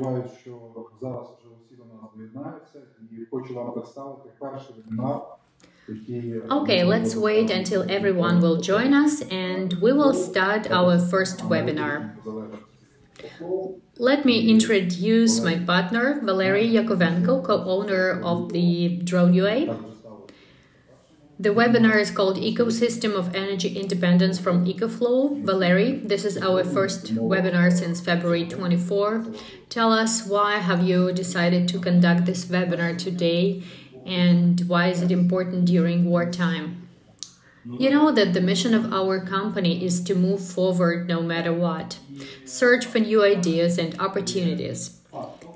Сподіваюся, що зараз вже усі до нас доєднаються і хочу вам представити перший вебінар. Okay, let's wait until everyone will join us and we will start our first webinar. Let me introduce my partner, Valery Yakovenko, co-owner of the Drone.UA. The webinar is called Ecosystem of Energy Independence from EcoFlow. Valery, this is our first webinar since February 24. Tell us, why have you decided to conduct this webinar today and why is it important during wartime? You know that the mission of our company is to move forward no matter what, search for new ideas and opportunities,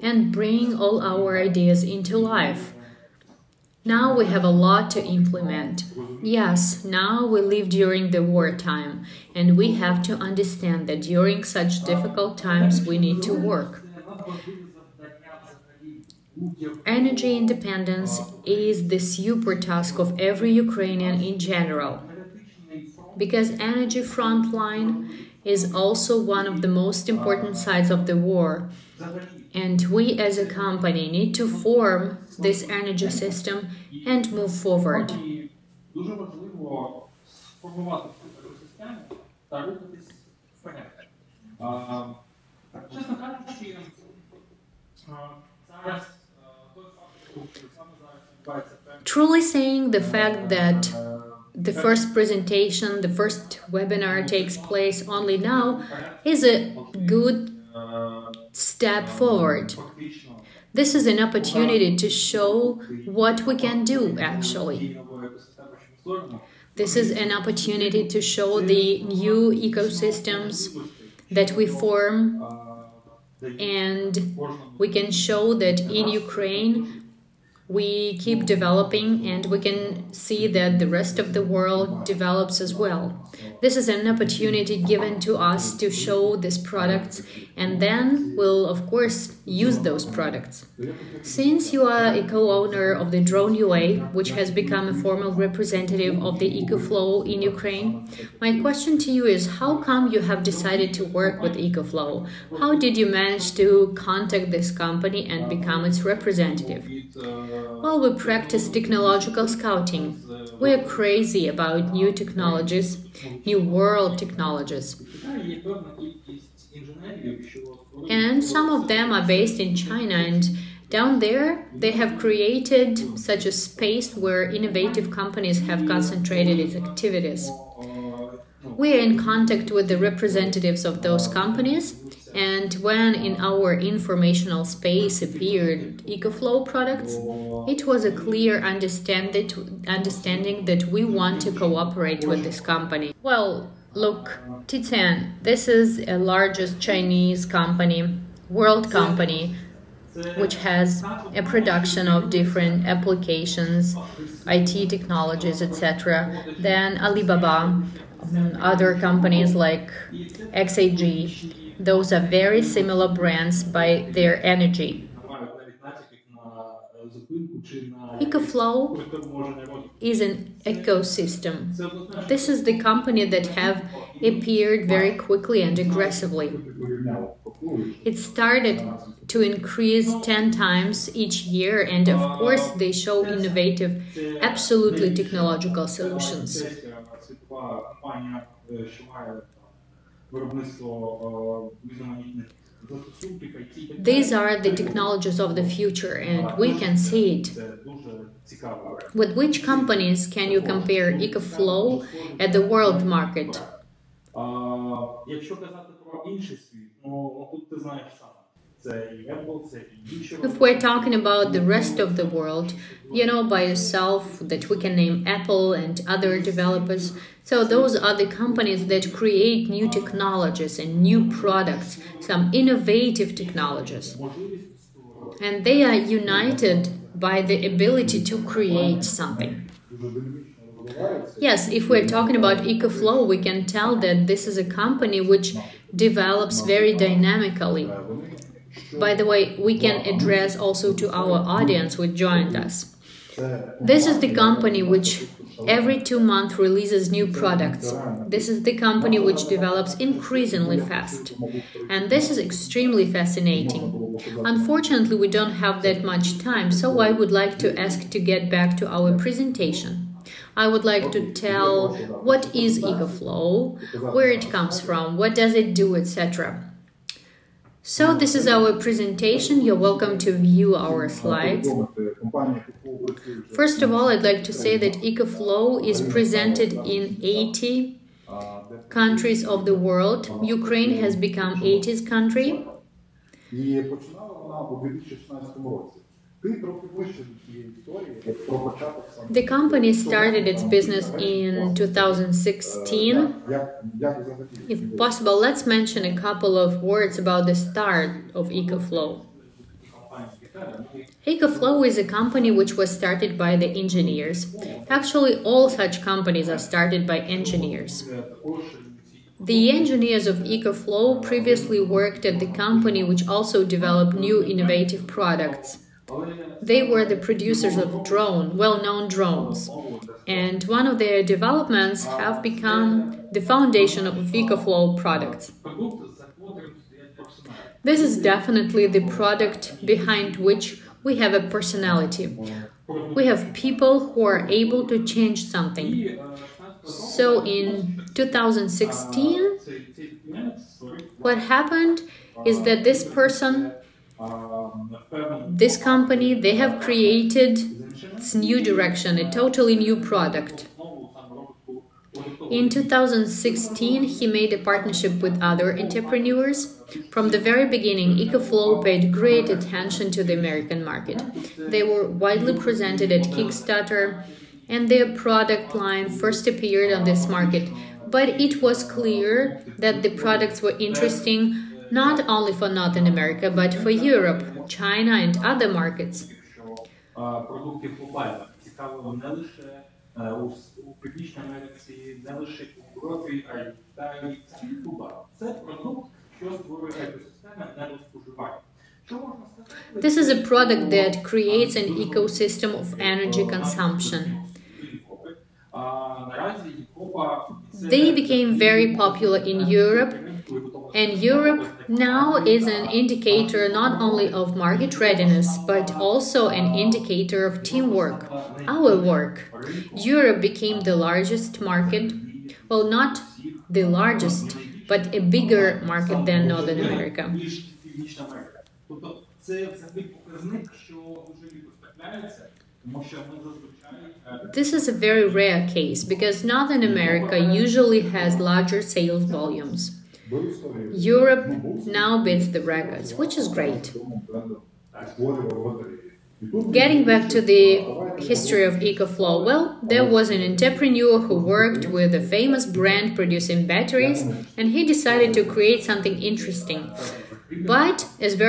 and bring all our ideas into life. Now we have a lot to implement. Yes, now we live during the wartime, and we have to understand that during such difficult times we need to work. Energy independence is the super task of every Ukrainian in general, because energy frontline is also one of the most important sides of the war, and we as a company need to form this energy system and move forward. Truly saying, the fact that the first presentation, the first webinar takes place only now is a good step forward. This is an opportunity to show what we can do, actually. This is an opportunity to show the new ecosystems that we form, and we can show that in Ukraine we keep developing and we can see that the rest of the world develops as well. This is an opportunity given to us to show these products, and then we'll of course use those products. Since you are a co-owner of the Drone.UA, which has become a formal representative of the EcoFlow in Ukraine, my question to you is, how come you have decided to work with EcoFlow? How did you manage to contact this company and become its representative? Well, we practice technological scouting. We are crazy about new technologies, new world technologies. And some of them are based in China, and down there they have created such a space where innovative companies have concentrated its activities. We are in contact with the representatives of those companies, and when in our informational space appeared EcoFlow products, it was a clear understanding that we want to cooperate with this company. Well, look, Titan, this is the largest Chinese company, world company, which has a production of different applications, IT technologies, etc. Then Alibaba, other companies like XAG. Those are very similar brands by their energy. EcoFlow is an ecosystem. This is the company that have appeared very quickly and aggressively. It started to increase 10 times each year, and of course they show innovative, absolutely technological solutions. These are the technologies of the future, and we can see it. With which companies can you compare EcoFlow at the world market? If we're talking about the rest of the world, you know by yourself that we can name Apple and other developers. So those are the companies that create new technologies and new products, some innovative technologies. And they are united by the ability to create something. Yes, if we're talking about EcoFlow, we can tell that this is a company which develops very dynamically. By the way, we can address also to our audience who joined us. This is the company which every 2 months releases new products. This is the company which develops increasingly fast. And this is extremely fascinating. Unfortunately, we don't have that much time, so I would like to ask to get back to our presentation. I would like to tell what is EcoFlow, where it comes from, what does it do, etc. So this is our presentation. You're welcome to view our slides. First of all, I'd like to say that EcoFlow is presented in 80 countries of the world. Ukraine has become 80th country. The company started its business in 2016. If possible, let's mention a couple of words about the start of EcoFlow. EcoFlow is a company which was started by the engineers. Actually, all such companies are started by engineers. The engineers of EcoFlow previously worked at the company which also developed new innovative products. They were the producers of well-known drones, and one of their developments have become the foundation of EcoFlow products. This is definitely the product behind which we have a personality. We have people who are able to change something. So in 2016, what happened is that this company, they have created this new direction, a totally new product. In 2016, he made a partnership with other entrepreneurs. From the very beginning, EcoFlow paid great attention to the American market. They were widely presented at Kickstarter, and their product line first appeared on this market. But it was clear that the products were interesting not only for North America, but for Europe, China, and other markets. This is a product that creates an ecosystem of energy consumption. They became very popular in Europe, and Europe now is an indicator not only of market readiness, but also an indicator of teamwork, our work. Europe became the largest market, well, not the largest, but a bigger market than Northern America. This is a very rare case because Northern America usually has larger sales volumes. Europe now beats the records, which is great. Getting back to the history of EcoFlow, well, there was an entrepreneur who worked with a famous brand producing batteries, and he decided to create something interesting. But as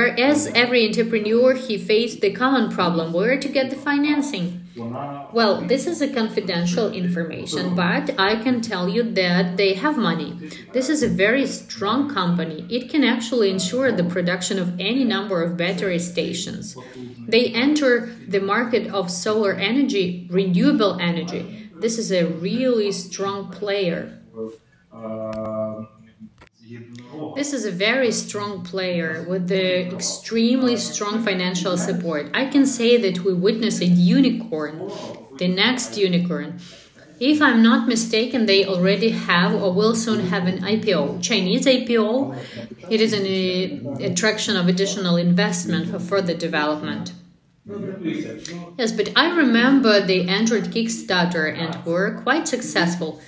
every entrepreneur, he faced the common problem, where to get the financing. Well, this is a confidential information, but I can tell you that they have money. This is a very strong company. It can actually ensure the production of any number of battery stations. They enter the market of solar energy, renewable energy. This is a really strong player. This is a very strong player with the extremely strong financial support. I can say that we witnessed a unicorn, the next unicorn. If I'm not mistaken, they already have or will soon have an IPO, Chinese IPO. It is an attraction of additional investment for further development. Yes, but I remember they entered Kickstarter and were quite successful.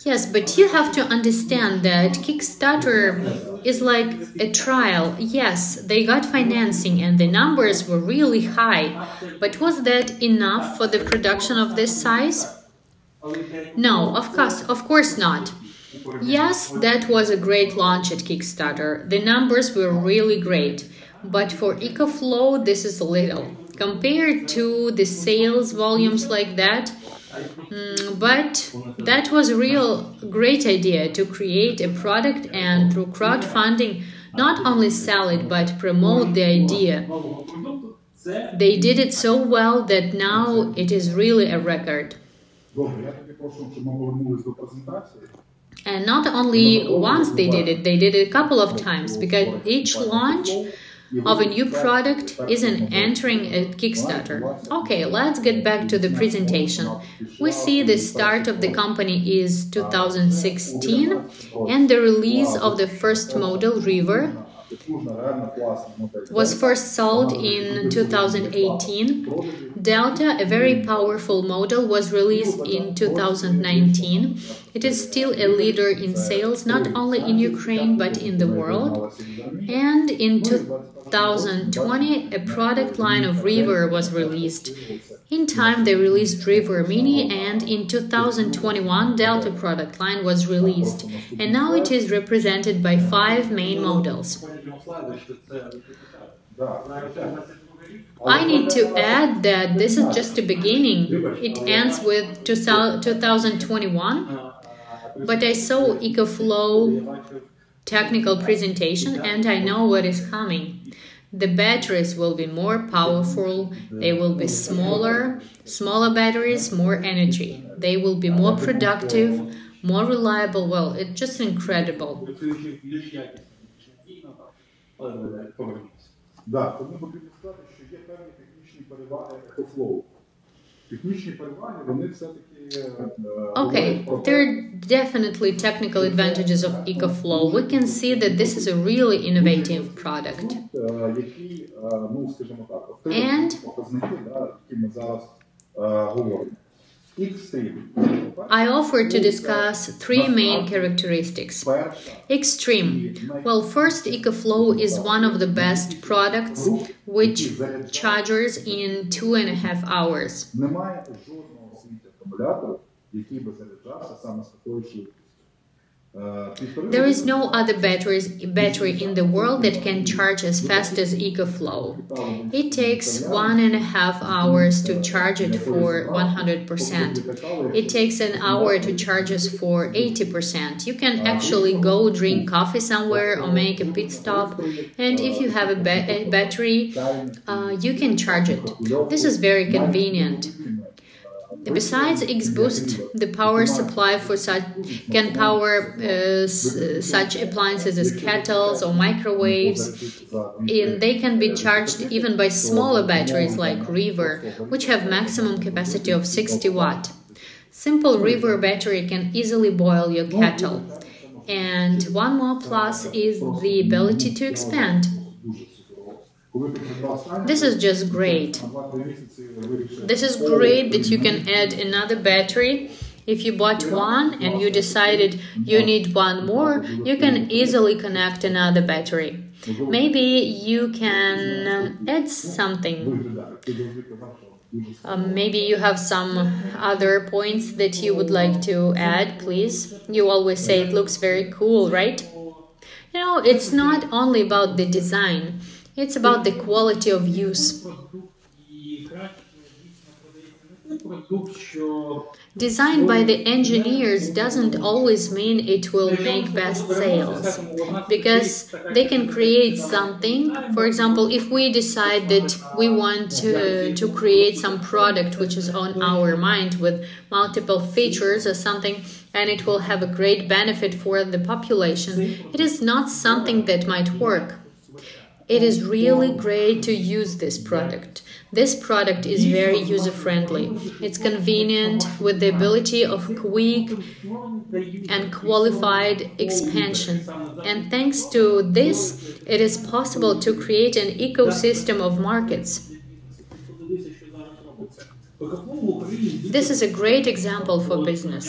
Yes, but you have to understand that Kickstarter is like a trial. Yes, they got financing and the numbers were really high. But was that enough for the production of this size? No, of course not. Yes, that was a great launch at Kickstarter. The numbers were really great. But for EcoFlow, this is little. Compared to the sales volumes like that, but that was a real great idea to create a product and through crowdfunding not only sell it but promote the idea. They did it so well that now it is really a record. Добре, я тоді прошу, щоб ми повернулись до презентації. And not only once they did it a couple of times, because each launch of a new product is an entering a Kickstarter. Okay, let's get back to the presentation. We see the start of the company is 2016 and the release of the first model, River, was first sold in 2018. Delta, a very powerful model, was released in 2019. It is still a leader in sales, not only in Ukraine but in the world. And in 2020, a product line of River was released. In time, they released River Mini, and in 2021, Delta product line was released. And now it is represented by 5 main models. I need to add that this is just the beginning. It ends with 2021, but I saw EcoFlow technical presentation and I know what is coming. The batteries will be more powerful, they will be smaller batteries, more energy. They will be more productive, more reliable. Well, it's just incredible. Так, тому потрібно сказати, що є певні технічні переваги EcoFlow. Технічні переваги, вони все-таки... Okay, there are definitely technical advantages of EcoFlow. We can see that this is a really innovative product. Які, ну, скажімо так, And показники, які ми зараз говоримо. I offer to discuss 3 main characteristics. Extreme. Well, first, EcoFlow is one of the best products which charges in 2.5 hours. Немає жодного світу акумулятора, який би заряджався саме з такою швидкістю. There is no other battery in the world that can charge as fast as EcoFlow. It takes 1.5 hours to charge it for 100%. It takes an hour to charge us for 80%. You can actually go drink coffee somewhere or make a pit stop, and if you have a battery, you can charge it. This is very convenient. Besides X-Boost, the power supply for can power such appliances as kettles or microwaves, and they can be charged even by smaller batteries like River, which have maximum capacity of 60 watt. Simple River battery can easily boil your kettle. And one more plus is the ability to expand. This is just great. This is great that you can add another battery. If you bought one and you decided you need one more, you can easily connect another battery. Maybe you can add something. Maybe you have some other points that you would like to add, please. You always say it looks very cool, right? You know, it's not only about the design. It's about the quality of use. Designed by the engineers doesn't always mean it will make best sales, because they can create something. For example, if we decide that we want to create some product which is on our mind with multiple features or something, and it will have a great benefit for the population, it is not something that might work. It is really great to use this product. This product is very user-friendly. It's convenient with the ability of quick and qualified expansion. And thanks to this, it is possible to create an ecosystem of markets. This is a great example for business.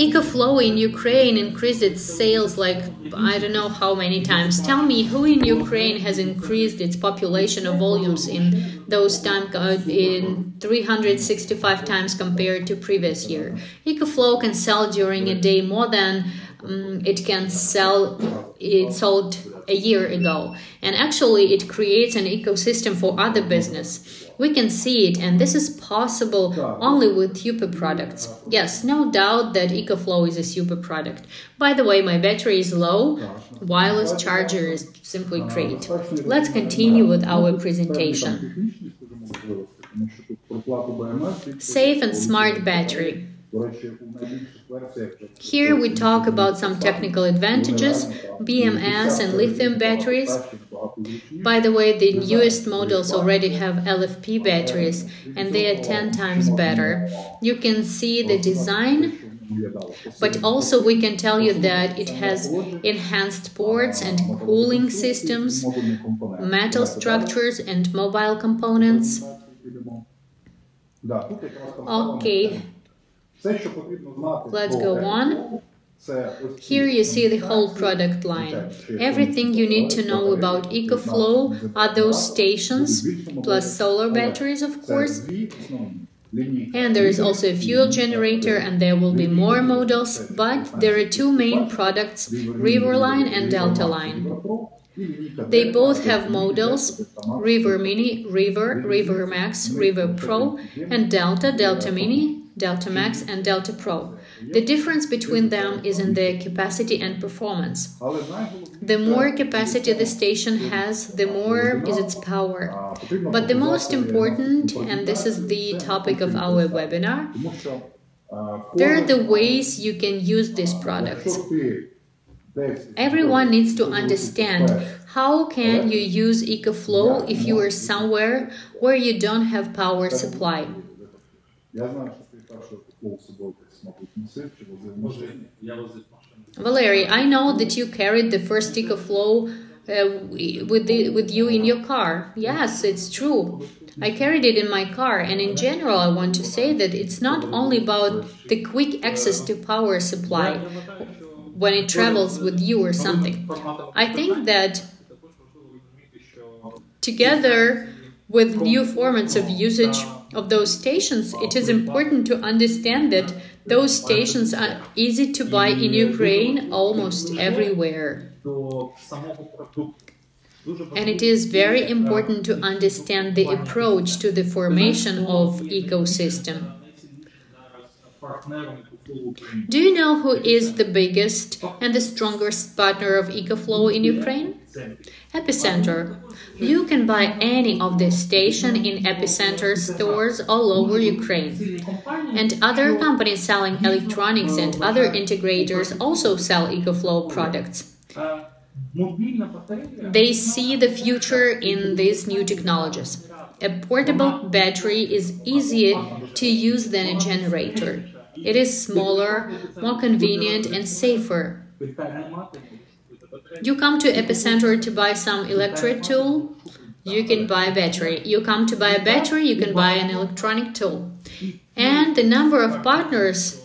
EcoFlow in Ukraine increased its sales like I don't know how many times. Tell me, who in Ukraine has increased its population or volumes in those times in 365 times compared to previous year? EcoFlow can sell during a day more than it can sell. It sold a year ago, and actually it creates an ecosystem for other business. We can see it, and this is possible only with super products. Yes, no doubt that EcoFlow is a super product. By the way, my battery is low. Wireless charger is simply great. Let's continue with our presentation. Safe and smart battery. Here we talk about some technical advantages, BMS and lithium batteries. By the way, the newest models already have LFP batteries, and they are 10 times better. You can see the design, but also we can tell you that it has enhanced ports and cooling systems, metal structures and mobile components. Okay. Let's go on. Here you see the whole product line. Everything you need to know about EcoFlow are those stations, plus solar batteries, of course. And there is also a fuel generator, and there will be more models, but there are two main products, River line and Delta line. They both have models, River Mini, River Max, River Pro, and Delta, Delta Mini, Delta Max, and Delta Pro. The difference between them is in their capacity and performance. The more capacity the station has, the more is its power. But the most important, and this is the topic of our webinar, there are the ways you can use these products. Everyone needs to understand how can you use EcoFlow if you are somewhere where you don't have power supply. Valery, I know that you carried the first EcoFlow with you in your car. Yes, it's true. I carried it in my car, and in general I want to say that it's not only about the quick access to power supply when it travels with you or something. I think that together with new formats of usage of those stations, it is important to understand that those stations are easy to buy in Ukraine almost everywhere. And it is very important to understand the approach to the formation of ecosystem. Do you know who is the biggest and the strongest partner of EcoFlow in Ukraine? Epicenter. You can buy any of the station in Epicenter stores all over Ukraine. And other companies selling electronics and other integrators also sell EcoFlow products. They see the future in these new technologies. A portable battery is easier to use than a generator. It is smaller, more convenient and safer. You come to Epicenter to buy some electric tool, you can buy a battery. You come to buy a battery, you can buy an electronic tool. And the number of partners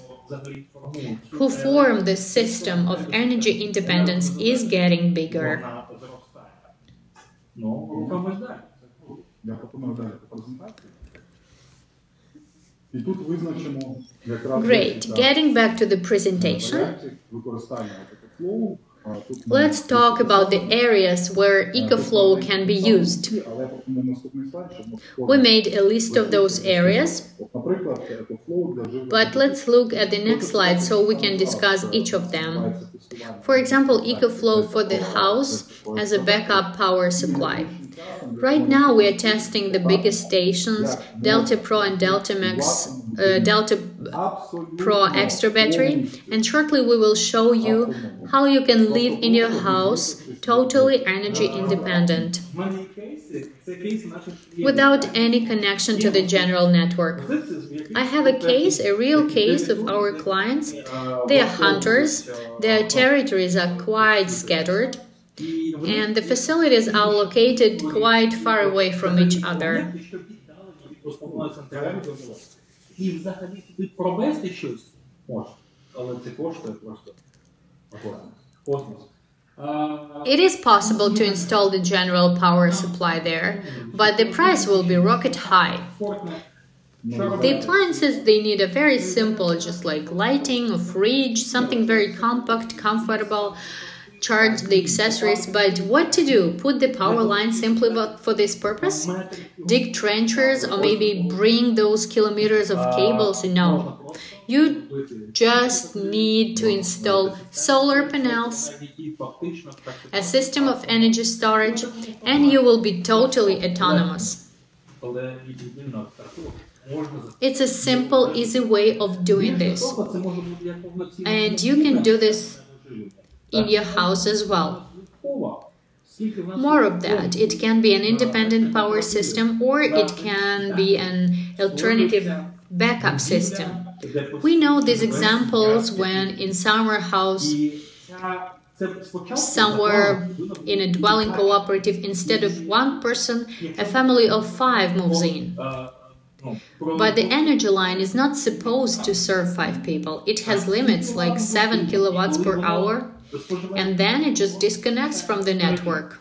who form the system of energy independence is getting bigger. Great. Getting back to the presentation, let's talk about the areas where EcoFlow can be used. We made a list of those areas, but let's look at the next slide so we can discuss each of them. For example, EcoFlow for the house as a backup power supply. Right now we are testing the biggest stations, Delta Pro and Delta Max, Delta Pro Extra battery, and shortly we will show you how you can live in your house totally energy independent, without any connection to the general network. I have a case, a real case of our clients. They are hunters, their territories are quite scattered, and the facilities are located quite far away from each other. It is possible to install the general power supply there, but the price will be rocket high. The appliances, they need a very simple, just like lighting, a fridge, something very compact, comfortable, charge the accessories. But what to do? Put the power line simply for this purpose? Dig trenches or maybe bring those kilometers of cables? No. You just need to install solar panels, a system of energy storage, and you will be totally autonomous. It's a simple, easy way of doing this. And you can do this in your house as well. More of that. It can be an independent power system or it can be an alternative backup system. We know these examples when in summer house, somewhere in a dwelling cooperative, instead of one person, a family of 5 moves in. But the energy line is not supposed to serve 5 people. It has limits like 7 kilowatts per hour, and then it just disconnects from the network.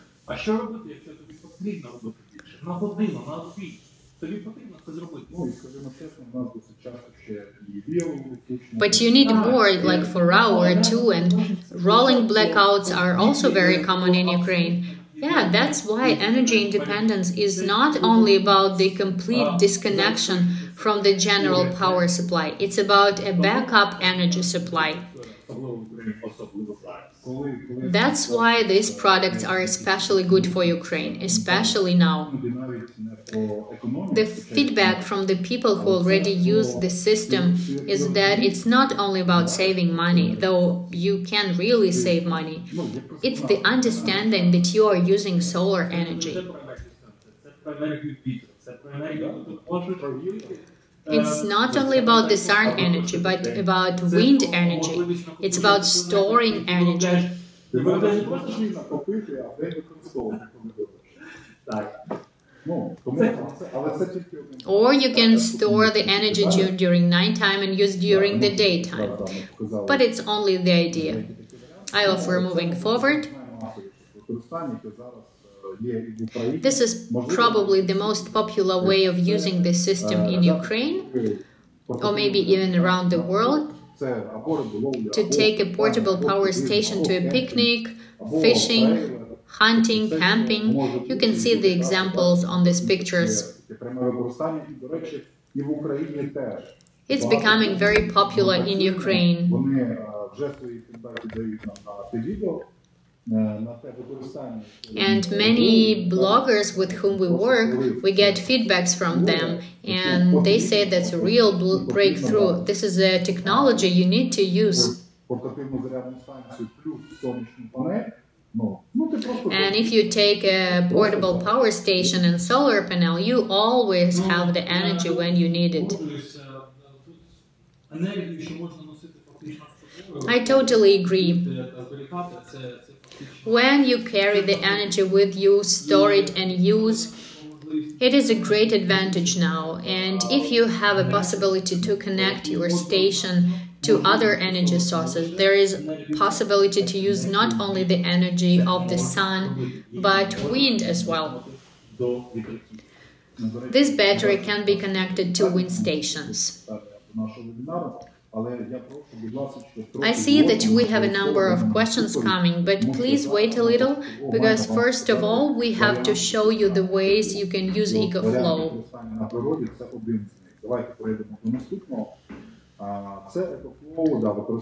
But you need more, like for an hour or two, and rolling blackouts are also very common in Ukraine. Yeah, that's why energy independence is not only about the complete disconnection from the general power supply. It's about a backup energy supply. That's why these products are especially good for Ukraine, especially now. The feedback from the people who already use the system is that it's not only about saving money, though you can really save money. It's the understanding that you are using solar energy. It's not only about the sun energy, but about wind energy. It's about storing energy. Or you can store the energy during nighttime and use during the daytime. But it's only the idea. I offer moving forward. This is probably the most popular way of using this system in Ukraine, or maybe even around the world, to take a portable power station to a picnic, fishing, hunting, camping. You can see the examples on these pictures. It's becoming very popular in Ukraine. And many bloggers with whom we work, we get feedbacks from them, and they say that's a real breakthrough. This is a technology you need to use. And if you take a portable power station and solar panel, you always have the energy when you need it. I totally agree. When you carry the energy with you, store it and use, it is a great advantage now. And if you have a possibility to connect your station to other energy sources, there is a possibility to use not only the energy of the sun, but wind as well. This battery can be connected to wind stations. I see that we have a number of questions coming, but please wait a little, because first of all, we have to show you the ways you can use EcoFlow.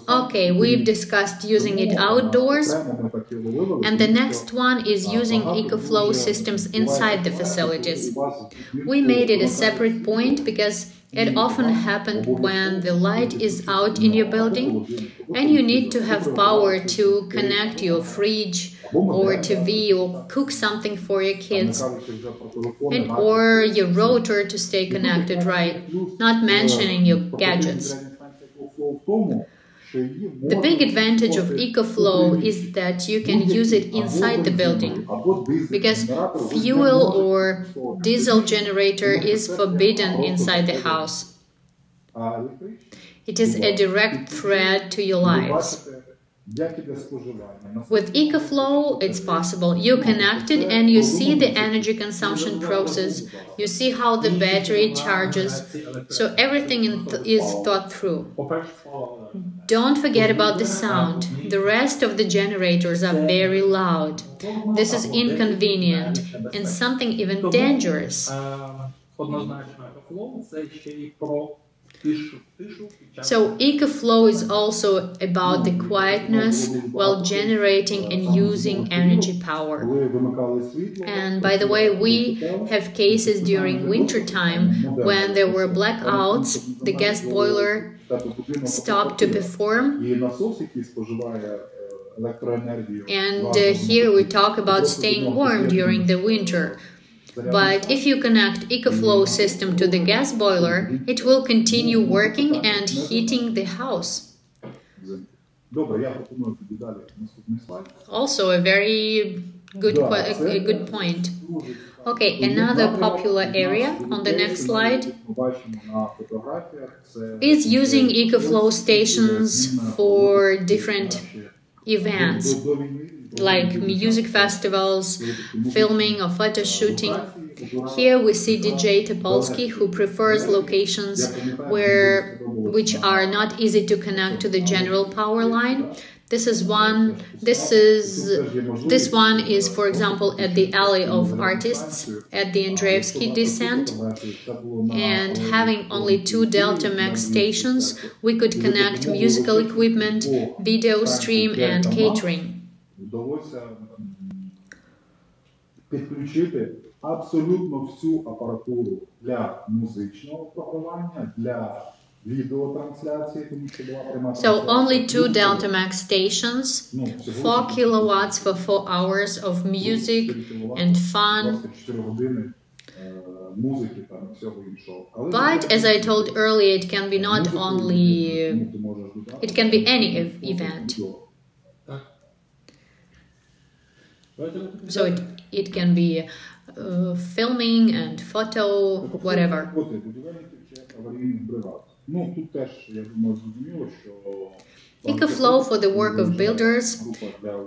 Okay, we've discussed using it outdoors, and the next one is using EcoFlow systems inside the facilities. We made it a separate point because it often happens when the light is out in your building and you need to have power to connect your fridge or TV or cook something for your kids, and or your router to stay connected, right? Not mentioning your gadgets. The big advantage of EcoFlow is that you can use it inside the building, because fuel or diesel generator is forbidden inside the house. It is a direct threat to your lives. With EcoFlow, it's possible. You connect it and you see the energy consumption process. You see how the battery charges. So everything is thought through. Don't forget about the sound. The rest of the generators are very loud. This is inconvenient and something even dangerous. So EcoFlow is also about the quietness while generating and using energy power. And by the way, we have cases during winter time when there were blackouts, the gas boiler stopped to perform. And here we talk about staying warm during the winter. But if you connect EcoFlow system to the gas boiler, it will continue working and heating the house. Also a very good point. Okay, another popular area on the next slide is using EcoFlow stations for different events, like music festivals, filming or photo shooting. Here we see DJ Topolsky, who prefers locations which are not easy to connect to the general power line. This one is, for example, at the Alley of Artists at the Andreevsky descent. And having only 2 Delta Max stations, we could connect musical equipment, video stream and catering. Підключити абсолютно всю апаратуру для музичного програмування, для відеотрансляції, тому що була пряма So only 2 Delta Max stations, 4 kilowatts for 4 hours of music and fun. But as I told earlier, it can be not only, it can be any event. So it can be filming and photo, whatever. EcoFlow for the work of builders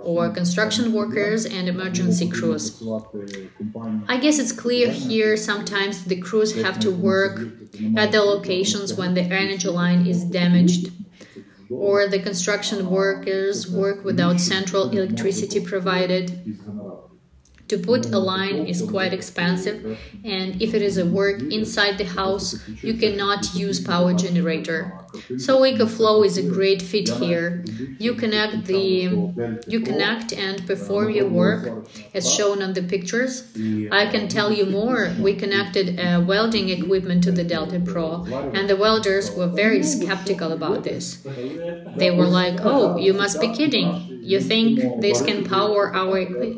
or construction workers and emergency crews. I guess it's clear here sometimes the crews have to work at the locations when the energy line is damaged, or the construction workers work without central electricity provided. To put a line is quite expensive, and if it is a work inside the house, you cannot use power generator. So EcoFlow is a great fit here. You connect and perform your work as shown on the pictures. I can tell you more. We connected welding equipment to the Delta Pro, and the welders were very skeptical about this. They were like, "Oh, you must be kidding. You think this can power our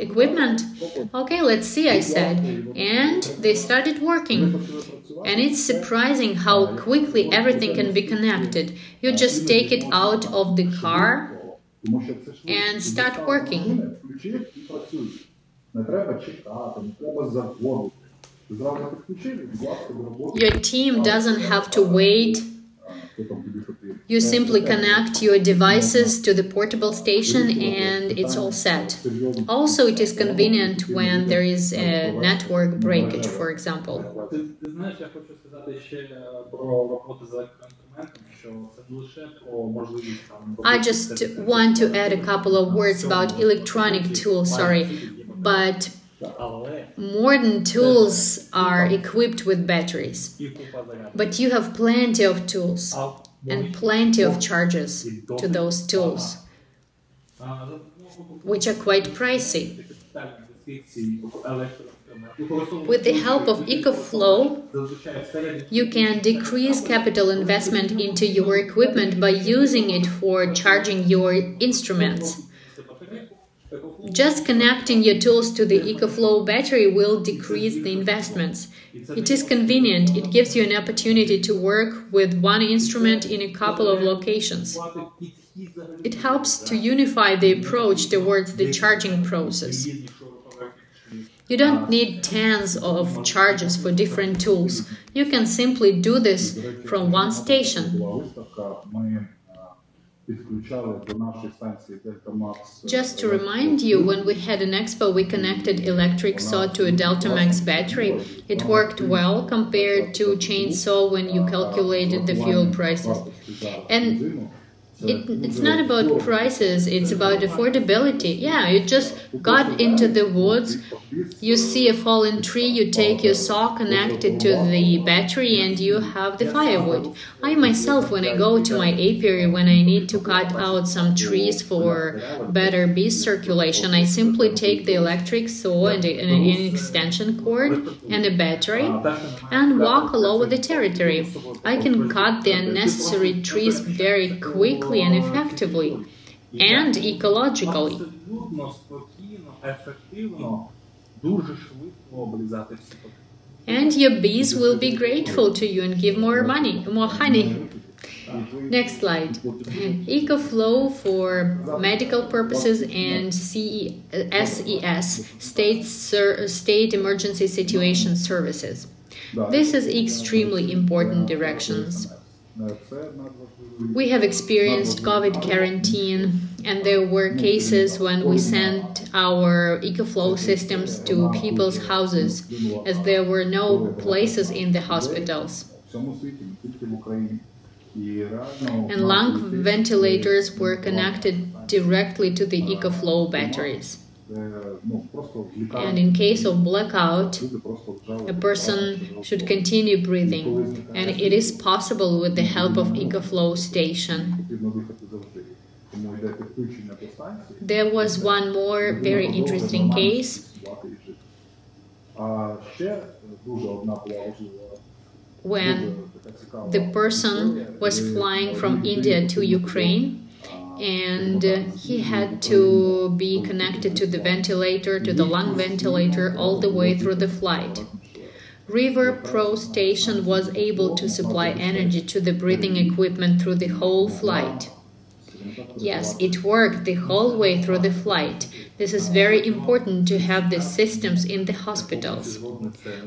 equipment?" Okay, let's see, I said. And they started working. And it's surprising how quickly everything can be connected. You just take it out of the car and start working. Your team doesn't have to wait. You simply connect your devices to the portable station and it's all set. Also, it is convenient when there is a network breakage, for example. I just want to add a couple of words about electronic tools, but modern tools are equipped with batteries. But you have plenty of tools and plenty of charges to those tools, which are quite pricey. With the help of EcoFlow, you can decrease capital investment into your equipment by using it for charging your instruments. Just connecting your tools to the EcoFlow battery will decrease the investments. It is convenient. It gives you an opportunity to work with one instrument in a couple of locations. It helps to unify the approach towards the charging process. You don't need tens of charges for different tools. You can simply do this from one station. Just to remind you, when we had an expo, we connected electric saw to a Delta Max battery. It worked well compared to chainsaw when you calculated the fuel prices. And it's not about prices, it's about affordability. Yeah, you just got into the woods, you see a fallen tree, you take your saw, connect it to the battery, and you have the firewood. I myself, when I go to my apiary, when I need to cut out some trees for better bee circulation, I simply take the electric saw and an extension cord and a battery and walk all over the territory. I can cut the unnecessary trees very quickly and effectively and ecologically. And your bees will be grateful to you and give more honey. Next slide. EcoFlow for medical purposes and SES, State Emergency Situation Services. This is extremely important directions. We have experienced COVID quarantine, and there were cases when we sent our EcoFlow systems to people's houses, as there were no places in the hospitals. And lung ventilators were connected directly to the EcoFlow batteries. And in case of blackout, a person should continue breathing, and it is possible with the help of EcoFlow station. There was one more very interesting case when the person was flying from India to Ukraine, and he had to be connected to the ventilator, to the lung ventilator, all the way through the flight. River Pro station was able to supply energy to the breathing equipment through the whole flight. Yes, it worked the whole way through the flight. This is very important to have the systems in the hospitals.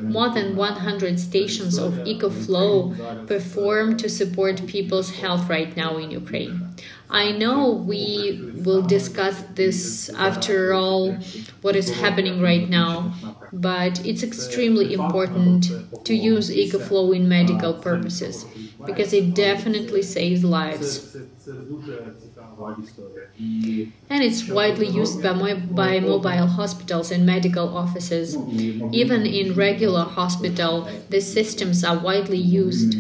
More than 100 stations of EcoFlow perform to support people's health right now in Ukraine. I know we will discuss this after all, what is happening right now, but it's extremely important to use EcoFlow in medical purposes, because it definitely saves lives. And it's widely used by mobile hospitals and medical offices. Even in regular hospital, the systems are widely used.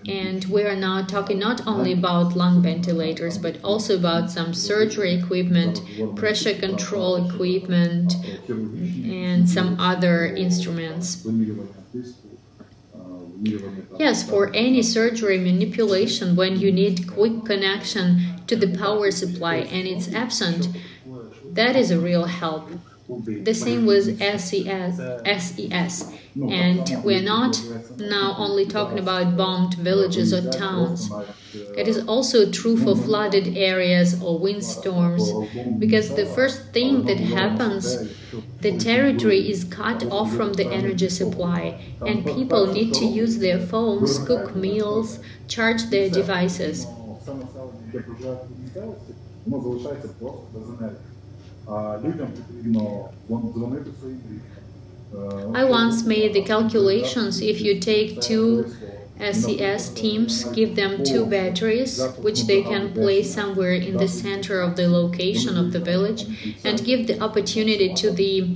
And we are now talking not only about lung ventilators, but also about some surgery equipment, pressure control equipment, and some other instruments. Yes, for any surgery manipulation, when you need quick connection to the power supply and it's absent, that is a real help. The same with SES. And we're not now only talking about bombed villages or towns. It is also true for flooded areas or windstorms, because the first thing that happens, the territory is cut off from the energy supply, and people need to use their phones, cook meals, charge their devices. I once made the calculations. If you take 2 SES teams, give them 2 batteries, which they can place somewhere in the center of the location of the village, and give the opportunity to the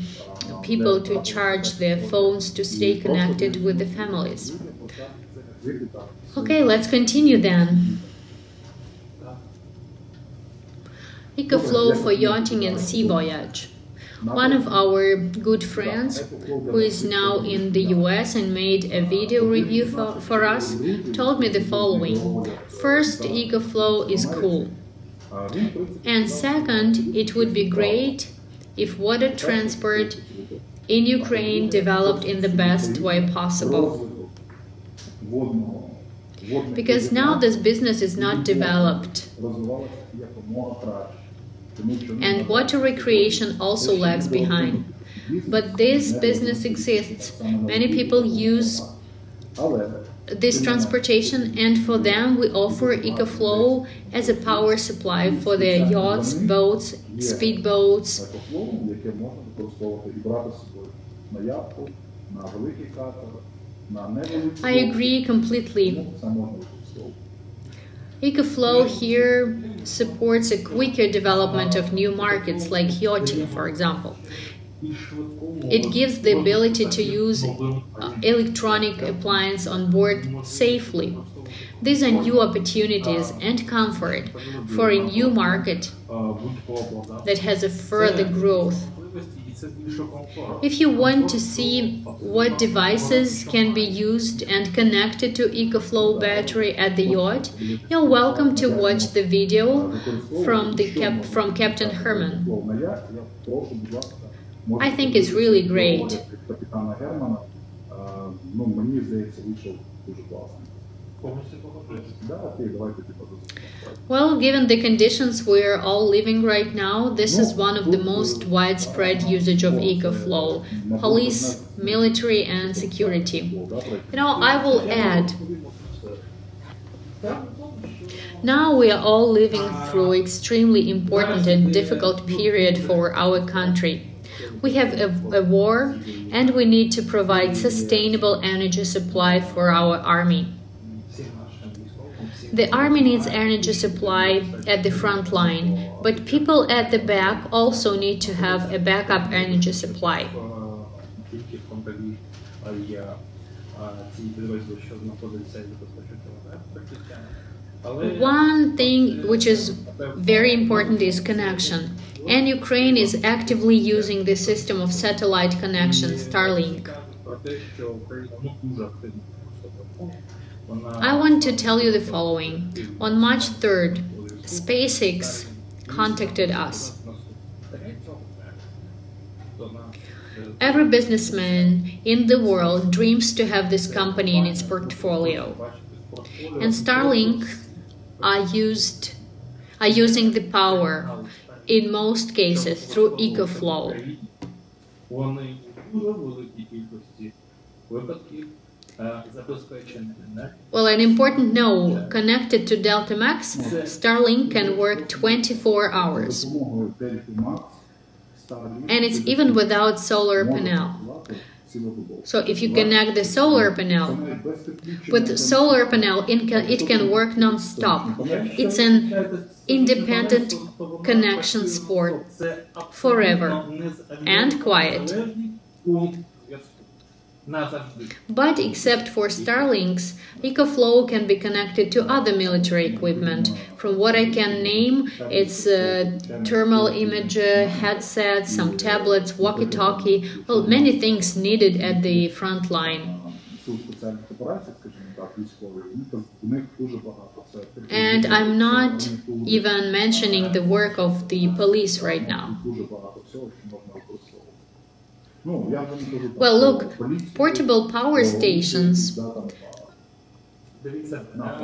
people to charge their phones to stay connected with the families. Okay, let's continue then. EcoFlow for yachting and sea voyage. One of our good friends, who is now in the US and made a video review for us, told me the following. First, EcoFlow is cool. And second, it would be great if water transport in Ukraine developed in the best way possible. Because now this business is not developed. And water recreation also lags behind. But this business exists. Many people use this transportation, and for them we offer EcoFlow as a power supply for their yachts, boats, speedboats. яке можна використовувати і брати з собою на яхту, на великий катер, на невеликий. I agree completely. Це можна використовувати. EcoFlow here supports a quicker development of new markets like yachting, for example. It gives the ability to use electronic appliances on board safely. These are new opportunities and comfort for a new market that has a further growth. If you want to see what devices can be used and connected to EcoFlow battery at the yacht, you're welcome to watch the video from Captain Herman. I think it's really great. Well, given the conditions we're all living right now, this is one of the most widespread usage of EcoFlow, police, military, and security. I will add, now we are all living through extremely important and difficult period for our country. We have a war, and we need to provide sustainable energy supply for our army. The army needs energy supply at the front line, but people at the back also need to have a backup energy supply. One thing which is very important is connection, and Ukraine is actively using the system of satellite connection, Starlink. I want to tell you the following. On March 3rd, SpaceX contacted us. Every businessman in the world dreams to have this company in its portfolio. And Starlink are using the power, in most cases, through EcoFlow. Well, an important note, connected to Delta Max, Starlink can work 24 hours. And it's even without solar panel. So if you connect the solar panel, with the solar panel it can work non-stop. It's an independent connection sport, forever and quiet. But except for Starlinks, EcoFlow can be connected to other military equipment. From what I can name, it's thermal imager, headsets, some tablets, walkie-talkie, well, many things needed at the front line. And I'm not even mentioning the work of the police right now. Well, look, portable power stations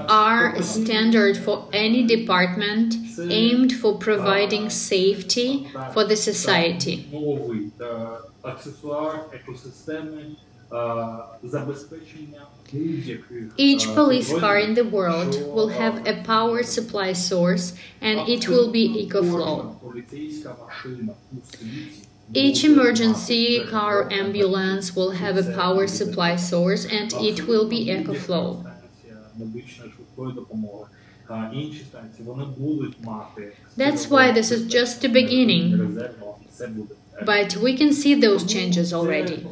are a standard for any department aimed for providing safety for the society. Each police car in the world will have a power supply source, and it will be EcoFlow. Each emergency car ambulance will have a power supply source, and it will be EcoFlow. That's why this is just the beginning, but we can see those changes already.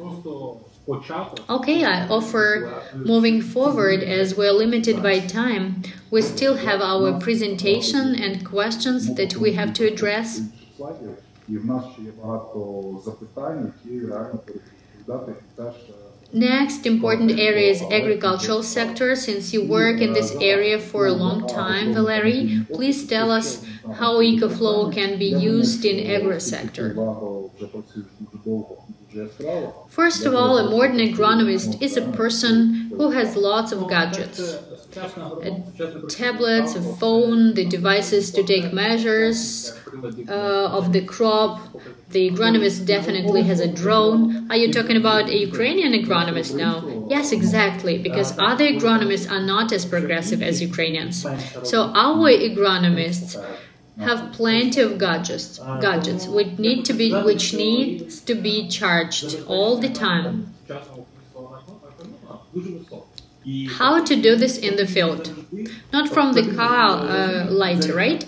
Okay, I offer moving forward, as we're limited by time. We still have our presentation and questions that we have to address. Next important area is agricultural sector. Since you work in this area for a long time, Valery, please tell us how EcoFlow can be used in agri sector. First of all, a modern agronomist is a person who has lots of gadgets. Tablets, a phone, the devices to take measures, of the crop, the agronomist definitely has a drone. Are you talking about a Ukrainian agronomist now? Yes, exactly, because other agronomists are not as progressive as Ukrainians. So our agronomists have plenty of gadgets which needs to be charged all the time. How to do this in the field? Not from the car light, right?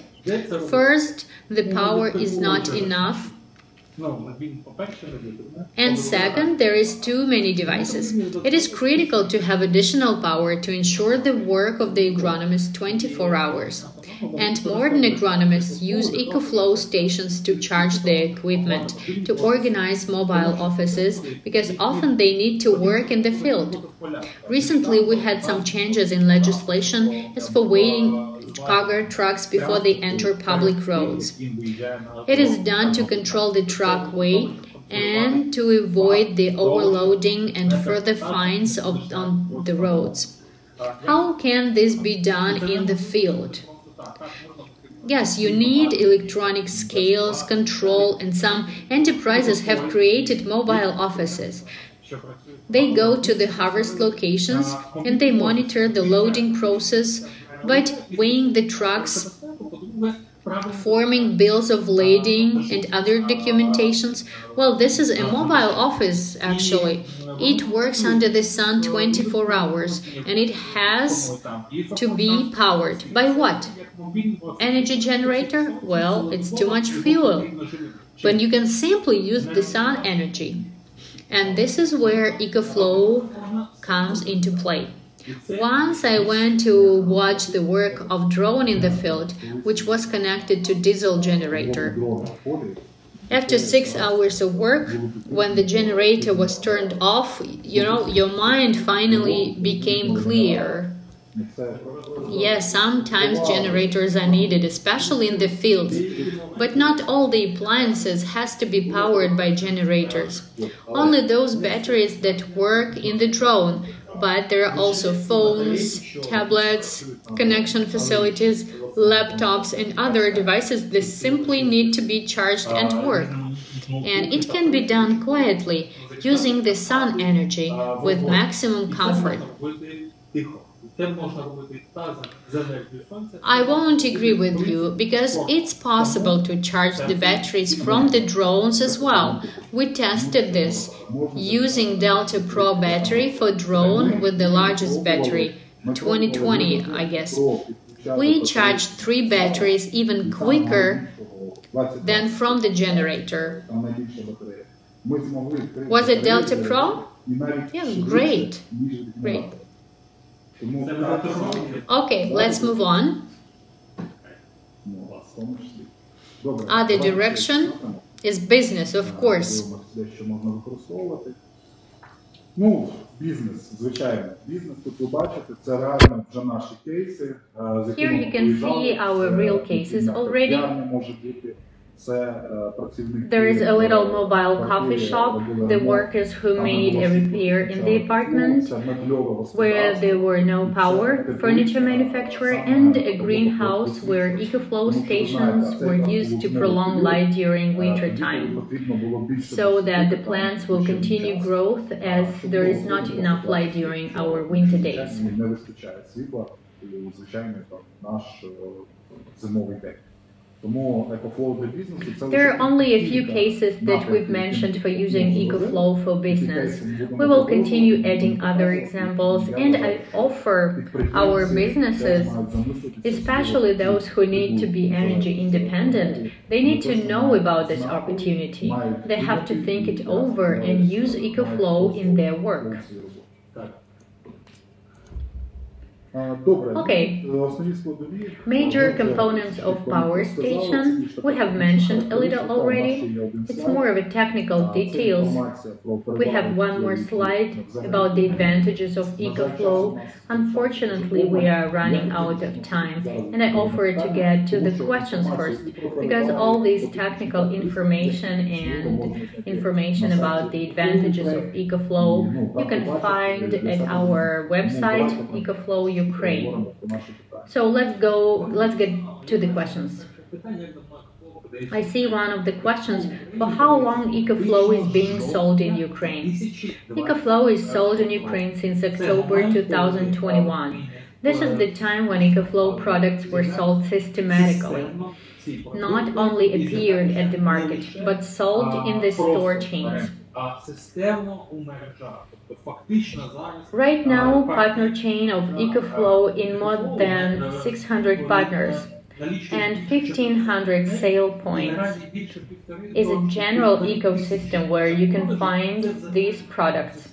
First, the power is not enough. And second, there is too many devices. It is critical to have additional power to ensure the work of the agronomist 24 hours. And modern agronomists use EcoFlow stations to charge their equipment, to organize mobile offices, because often they need to work in the field. Recently, we had some changes in legislation as for waiting cargo trucks before they enter public roads. It is done to control the truck weight and to avoid the overloading and further fines on the roads. How can this be done in the field? Yes, you need electronic scales, control, and some enterprises have created mobile offices. They go to the harvest locations and they monitor the loading process, but weighing the trucks, forming bills of lading and other documentations. Well, this is a mobile office actually. It works under the sun 24 hours and it has to be powered. By what? Energy generator? Well, it's too much fuel. But you can simply use the sun energy. And this is where EcoFlow comes into play. Once I went to watch the work of drone in the field, which was connected to diesel generator. After 6 hours of work, when the generator was turned off, your mind finally became clear. Yes, sometimes generators are needed, especially in the fields, but not all the appliances has to be powered by generators. Only those batteries that work in the drone, but there are also phones, tablets, connection facilities, laptops, and other devices that simply need to be charged and work. And it can be done quietly, using the sun energy with maximum comfort. I won't agree with you, because it's possible to charge the batteries from the drones as well. We tested this using Delta Pro battery for drone with the largest battery, 2020, I guess. We charged 3 batteries even quicker than from the generator. Was it Delta Pro? Yeah, great. Great. Okay, let's move on. Other direction is business, of course. Here you can see our real cases already. There is a little mobile coffee shop, the workers who made a repair in the apartment where there were no power, furniture manufacturer, and a greenhouse where EcoFlow stations were used to prolong light during winter time, so that the plants will continue growth as there is not enough light during our winter days. There are only a few cases that we've mentioned for using EcoFlow for business. We will continue adding other examples, and I offer our businesses, especially those who need to be energy independent, they need to know about this opportunity. They have to think it over and use EcoFlow in their work. Okay, major components of power station, we have mentioned a little already. It's more of a technical details. We have one more slide about the advantages of EcoFlow. Unfortunately, we are running out of time, and I offer to get to the questions first, because all this technical information and information about the advantages of EcoFlow you can find at our website, EcoFlow Ukraine. So let's get to the questions. I see one of the questions: for how long EcoFlow is being sold in Ukraine? EcoFlow is sold in Ukraine since October 2021. This is the time when EcoFlow products were sold systematically. Not only appeared at the market, but sold in the store chains. Right now, partner chain of EcoFlow in more than 600 partners and 1,500 sale points is a general ecosystem where you can find these products.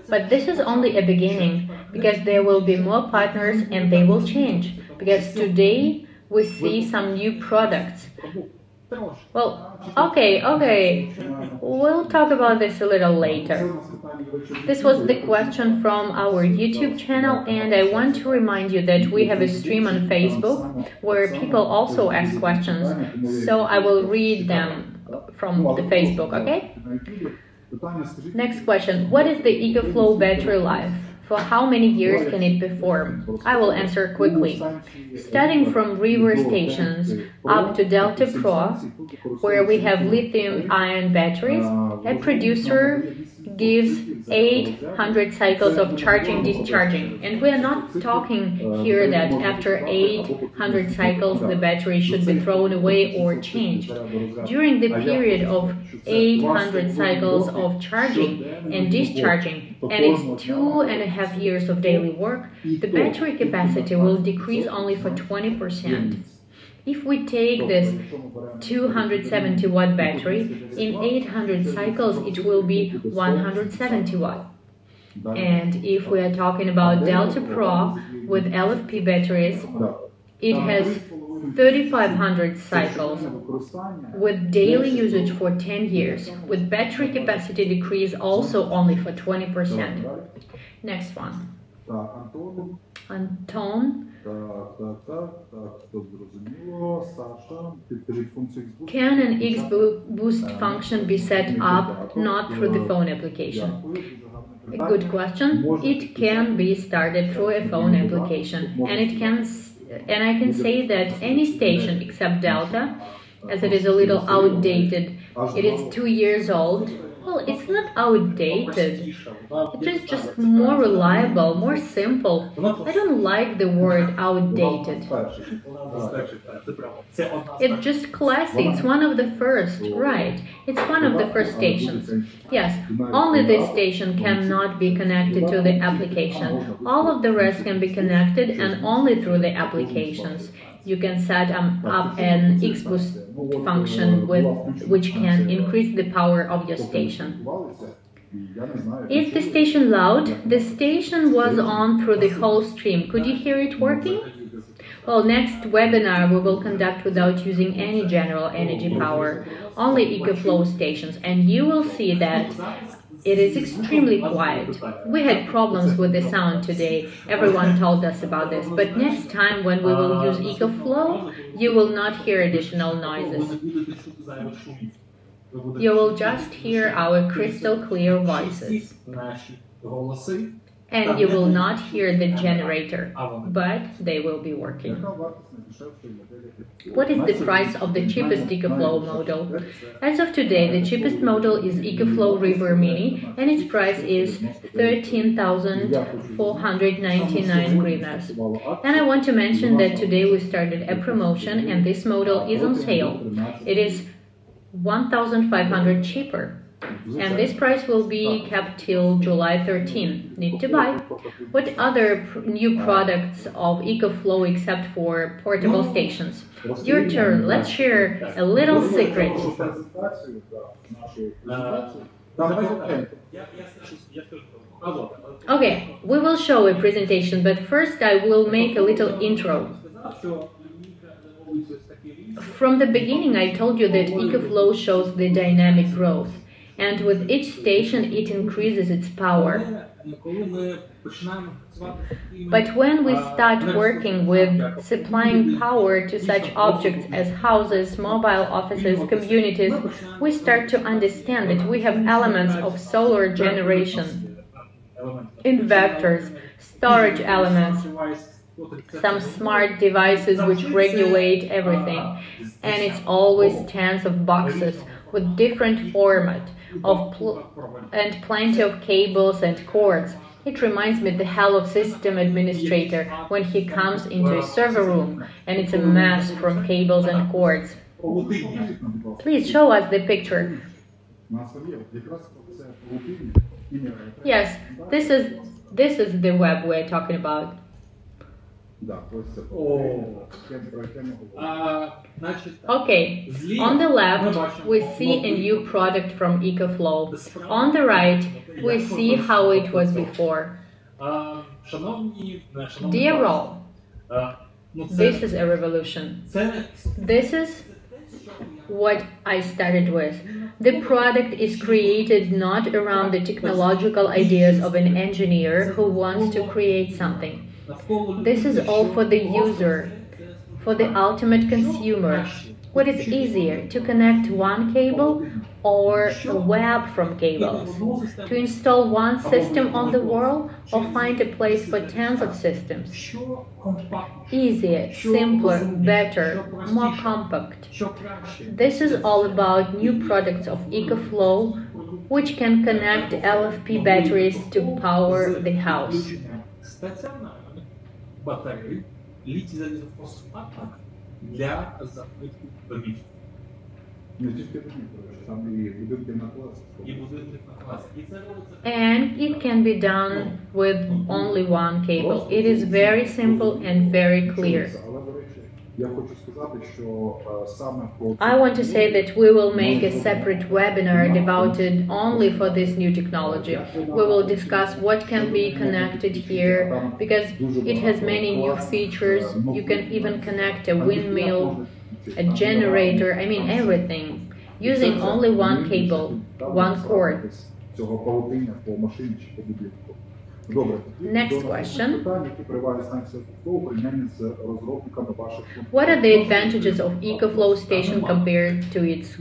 But this is only a beginning, because there will be more partners and they will change, because today we see some new products. Well, okay, we'll talk about this a little later. This was the question from our YouTube channel, and I want to remind you that we have a stream on Facebook where people also ask questions, so I will read them from the Facebook, okay? Next question: what is the EcoFlow battery life? For how many years can it perform? I will answer quickly. Starting from river stations up to Delta Pro, where we have lithium-ion batteries, a producer gives 800 cycles of charging-discharging. And we are not talking here that after 800 cycles the battery should be thrown away or changed. During the period of 800 cycles of charging and discharging, and it's 2.5 years of daily work, the battery capacity will decrease only for 20%. If we take this 270 watt battery, in 800 cycles it will be 170 watt. And if we are talking about Delta Pro with LFP batteries, it has 3,500 cycles with daily usage for 10 years, with battery capacity decrease also only for 20%. Next one. Anton. Can an X-Boost function be set up not through the phone application? A good question. It can be started through a phone application, and I can say that any station except Delta, as it is a little outdated, it is 2 years old. Well, it's not outdated, it is just more reliable, more simple. I don't like the word outdated. It's just classy, it's one of the first, right? It's one of the first stations. Yes, only this station cannot be connected to the application. All of the rest can be connected, and only through the applications. You can set up an X-Boost function which can increase the power of your station. Is the station loud? The station was on through the whole stream. Could you hear it working? Well, next webinar we will conduct without using any general energy power, only EcoFlow stations, and you will see that it is extremely quiet. We had problems with the sound today, everyone told us about this, but next time when we will use EcoFlow, you will not hear additional noises. You will just hear our crystal clear voices. And you will not hear the generator, but they will be working. What is the price of the cheapest EcoFlow model? As of today, the cheapest model is EcoFlow River Mini, and its price is 13,499 hryvnias. And I want to mention that today we started a promotion, and this model is on sale. It is 1,500 cheaper. And this price will be kept till July 13. Need to buy. What other new products of EcoFlow except for portable stations? Your turn. Let's share a little secret. Okay, we will show a presentation, but first I will make a little intro. From the beginning I told you that EcoFlow shows the dynamic growth. And with each station it increases its power. But when we start working with supplying power to such objects as houses, mobile offices, communities, we start to understand that we have elements of solar generation, inverters, storage elements, some smart devices which regulate everything, and it's always tens of boxes with different format and plenty of cables and cords. It reminds me of the Hello System administrator when he comes into a server room and it's a mess from cables and cords. Please show us the picture. Yes, this is the web we're talking about. Okay, on the left we see a new product from EcoFlow. On the right we see how it was before. Dear all, this is a revolution. This is what I started with. The product is created not around the technological ideas of an engineer who wants to create something. This is all for the user, for the ultimate consumer. What is easier, to connect one cable or a web from cables? To install one system on the wall or find a place for tens of systems? Easier, simpler, better, more compact. This is all about new products of EcoFlow, which can connect LFP batteries to power the house. And it can be done with only one cable. It is very simple and very clear. I want to say that we will make a separate webinar devoted only for this new technology. We will discuss what can be connected here, because it has many new features. You can even connect a windmill, a generator, I mean everything, using only one cable, one cord. Next question. What are the advantages of EcoFlow station compared to its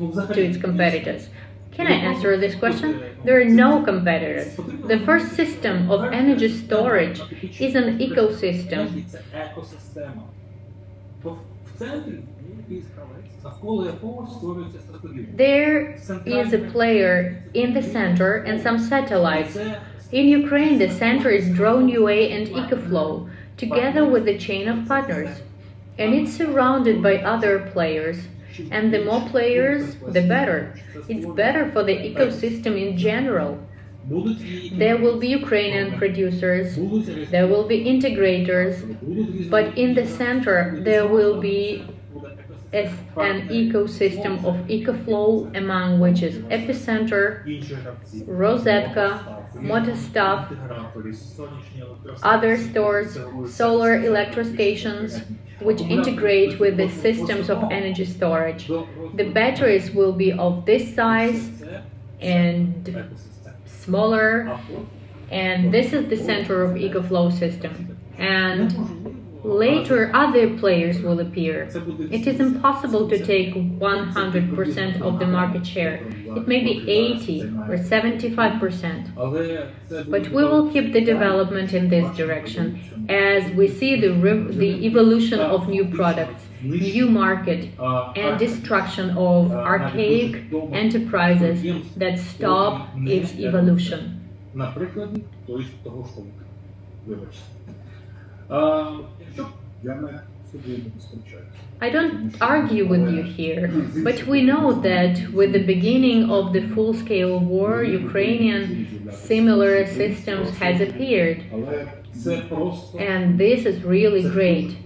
competitors? Can I answer this question? There are no competitors. The first system of energy storage is an ecosystem. There is a player in the center and some satellites. In Ukraine, the center is Drone.UA and EcoFlow, together with a chain of partners. And it's surrounded by other players. And the more players, the better. It's better for the ecosystem in general. There will be Ukrainian producers, there will be integrators, but in the center there will be an ecosystem of EcoFlow, among which is Epicenter, Rosetka, Motostav, other stores, solar electrostations, which integrate with the systems of energy storage. The batteries will be of this size and smaller, and this is the center of EcoFlow system. And later, other players will appear. It is impossible to take 100% of the market share. It may be 80 or 75%. But we will keep the development in this direction as we see the evolution of new products, new market, and destruction of archaic enterprises that stop its evolution. I don't argue with you here, but we know that with the beginning of the full-scale war, Ukrainian similar systems has appeared. And this is really great.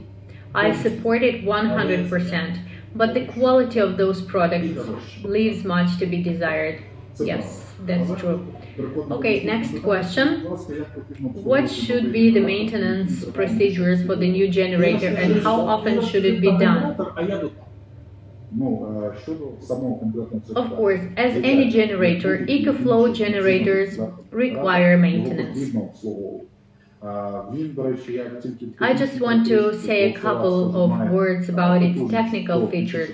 I support it 100%, but the quality of those products leaves much to be desired. Yes, that's true. Okay, next question. What should be the maintenance procedures for the new generator and how often should it be done? Of course, as any generator, EcoFlow generators require maintenance. I just want to say a couple of words about its technical features.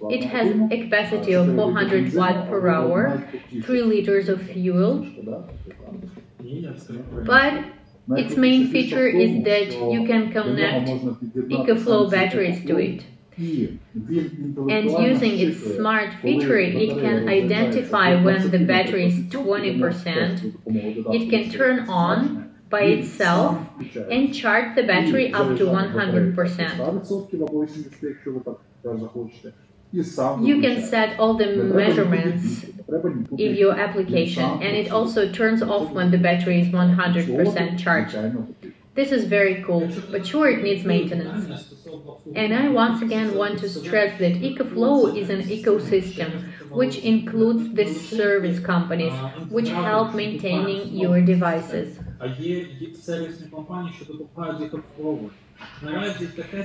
It has a capacity of 400 watt per hour, 3 liters of fuel, but Its main feature is that you can connect EcoFlow batteries to it. And using its smart feature, it can identify when the battery is 20%. It can turn on by itself and charge the battery up to 100%. You can set all the measurements in your application, and it also turns off when the battery is 100% charged. This is very cool, but sure, it needs maintenance. And I once again want to stress that EcoFlow is an ecosystem which includes the service companies which help maintaining your devices.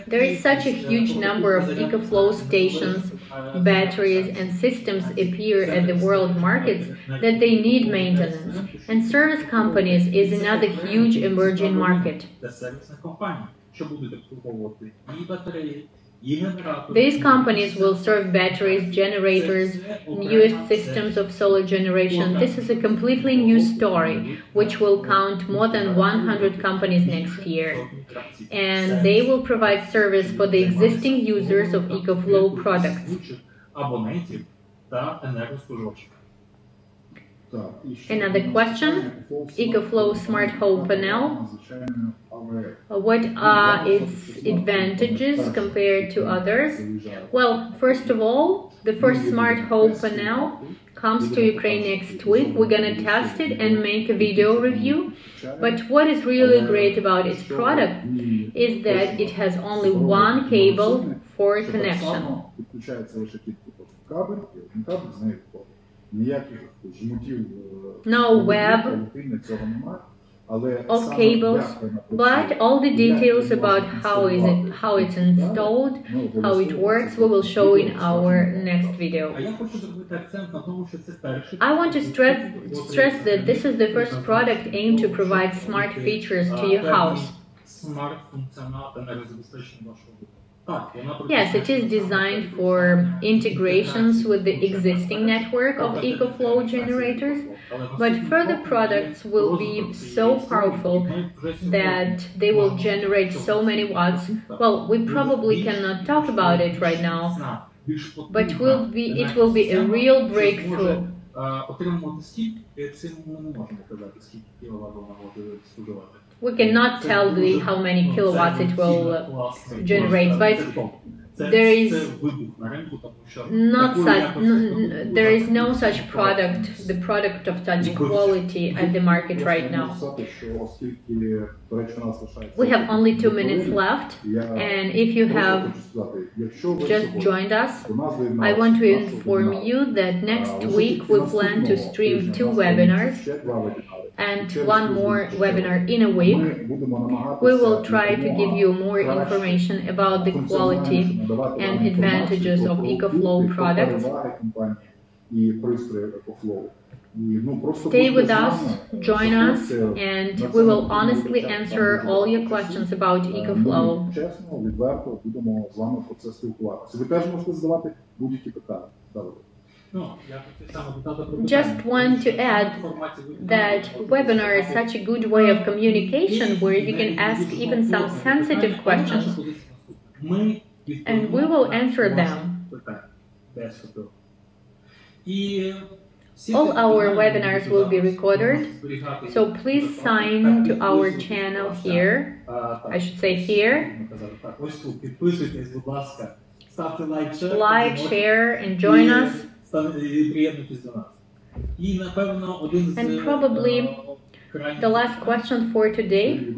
There is such a huge number of EcoFlow stations, batteries and systems appear at the world markets that they need maintenance, and service companies is another huge emerging market. These companies will serve batteries, generators, newest systems of solar generation. This is a completely new story, which will count more than 100 companies next year. And they will provide service for the existing users of EcoFlow products. Another question, EcoFlow Smart Home Panel. What are its advantages compared to others? Well, first of all, the first smart home panel comes to Ukraine next week. We're gonna test it and make a video review. But what is really great about its product is that it has only one cable for connection. No web of cables, but all the details about how it's installed, how it works, we will show in our next video. I want to stress that this is the first product aimed to provide smart features to your house. Yes, it is designed for integrations with the existing network of EcoFlow generators, but further products will be so powerful that they will generate so many watts. Well, we probably cannot talk about it right now, but it will be a real breakthrough. We cannot tell how many kilowatts it will generate, but there is no such product, the product of such quality at the market right now. We have only 2 minutes left, and if you have just joined us, I want to inform you that next week we plan to stream 2 webinars and 1 more webinar in a week. We will try to give you more information about the quality and advantages of EcoFlow products. Stay with us, join us, and we will honestly answer all your questions about EcoFlow. Just want to add that webinar is such a good way of communication where you can ask even some sensitive questions, and we will answer them. All our webinars will be recorded, so please sign to our channel here, I should say here. Like, share, and join us. And probably the last question for today,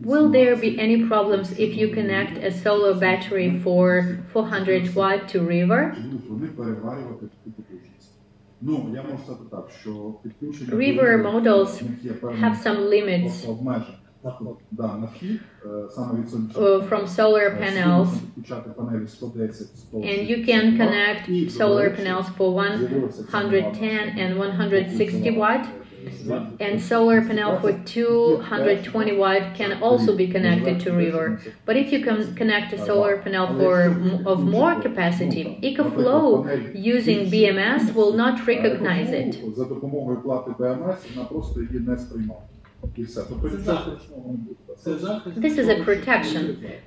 will there be any problems if you connect a solar battery for 400 watt to river? River models have some limits from solar panels, and you can connect solar panels for 110 and 160 watt, and solar panel for 220 watt can also be connected to river. But if you can connect a solar panel of more capacity, EcoFlow using BMS will not recognize it. І все. Тобто нічого страшного не буде. This is a protection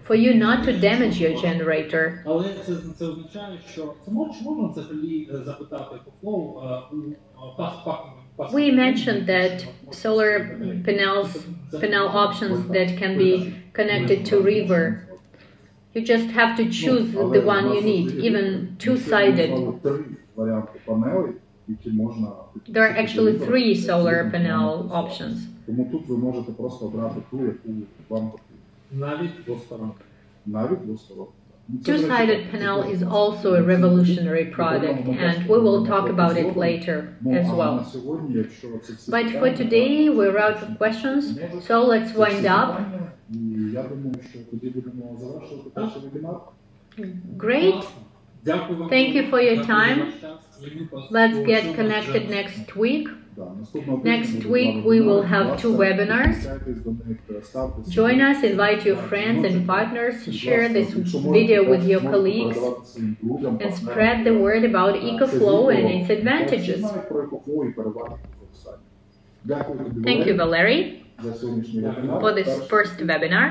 for you not to damage your generator. Але це означає, що це можна взагалі запитати EcoFlow We mentioned that solar panel options that can be connected to river. You just have to choose the one you need, even two-sided. There are actually 3 solar panel options. Тому тут ви можете просто обрати ту, яку вам потрібно. Навіть двосторонньо. Two-sided panel is also a revolutionary product, and we will talk about it later as well. But for today, we're out of questions, so let's wind up. Great. Thank you for your time. Let's get connected next week. Next week we will have 2 webinars. Join us, invite your friends and partners, share this video with your colleagues, and spread the word about EcoFlow and its advantages. Thank you, Valery, for this first webinar.